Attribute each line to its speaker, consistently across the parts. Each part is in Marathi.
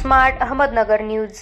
Speaker 1: Smart Ahmednagar news.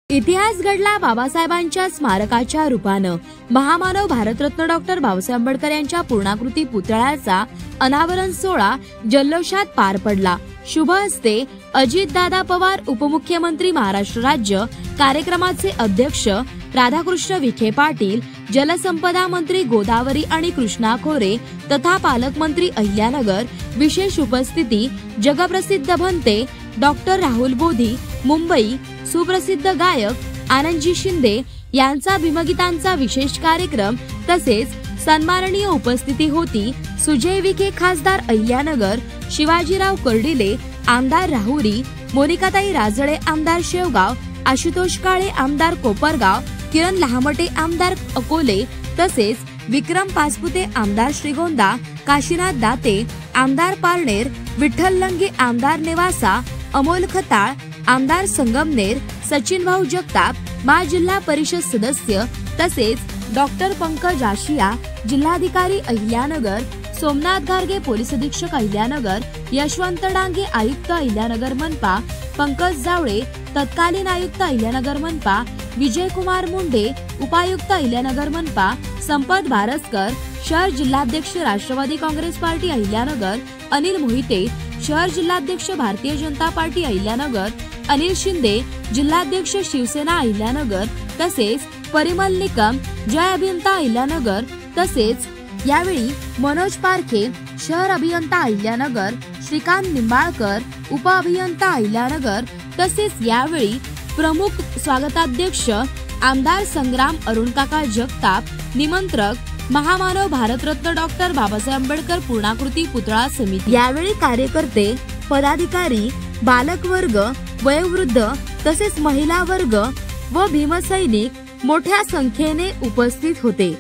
Speaker 2: इतिहास घडला बाबासाहेबांच्या स्मारकाच्या रूपानं। महामानव भारतरत्न डॉक्टर बाबासाहेब आंबेडकर यांच्या पूर्णाकृती पुतळ्याचा अनावरण सोहळा जल्लोषात पार पडला। शुभ हस्ते अजितदादा पवार उपमुख्यमंत्री महाराष्ट्र राज्य, कार्यक्रमाचे अध्यक्ष राधाकृष्ण विखे पाटील, जलसंपदा मंत्री गोदावरी आणि कृष्णा खोरे तथा पालकमंत्री अहिल्यानगर। विशेष उपस्थिती जगप्रसिद्ध भंते डॉक्टर राहुल बोधी, मुंबई। सुप्रसिद्ध गायक आनंदजी शिंदे यांचा भीमगीतांचा विशेष कार्यक्रम तसेच सन्माननीय उपस्थिती होती। सुजय विखे खासदार अहिल्यानगर, शिवाजीराव कर्डिले आमदार राहुरी, मोनिकाताई राजळे आमदार शेवगाव, आशुतोष काळे आमदार कोपरगाव, किरण लहामटे आमदार अकोले तसेच विक्रम पाचपुते आमदार श्रीगोंदा, काशीनाथ दाते आमदार पारनेर, विठ्ठल लंगे आमदार नेवासा, अमोल खताळ आमदार संगमनेर, सचिन भाऊ जगताप जिल्हा परिषद सदस्य तसेच डॉक्टर पंकज आशिया जिल्हाधिकारी अहिल्यानगर, सोमनाथ गारगे पोलीस अधीक्षक अहिल्यानगर, यशवंत डांगे आयुक्त अहिल्यानगर मनपा, पंकज जावळे तत्कालीन आयुक्त अहिल्यानगर मनपा, विजय कुमार मुंडे उपायुक्त अहिल्यानगर मनपा, संपत भारसकर शहर जिल्हाध्यक्ष राष्ट्रवादी काँग्रेस पार्टी अहिल्यानगर, अनिल मोहिते शहर जिल्हाध्यक्ष भारतीय जनता पार्टी अहिल्यानगर, अनिल शिंदे जिल्हाध्यक्ष शिवसेना अहिल्यानगर तसेच परिमल निकम जय अभियंता अहिल्यानगर तसेच यावेळी मनोज पारखे शहर अभियंता अहिल्यानगर, श्रीकांत निंबाळकर उप अभियंता अहिल्यानगर तसेच यावेळी प्रमुख स्वागताध्यक्ष आमदार संग्राम अरुणकाका जगताप, निमंत्रक महामानव भारतरत्न डॉक्टर बाबासाहेब आंबेडकर पूर्णाकृती पुतळा समिती। यावेळी कार्यकर्ते, पदाधिकारी, बालक वर्ग, वयोवृद्ध तसेच महिला वर्ग व भीमसैनिक मोठ्या संख्येने उपस्थित होते।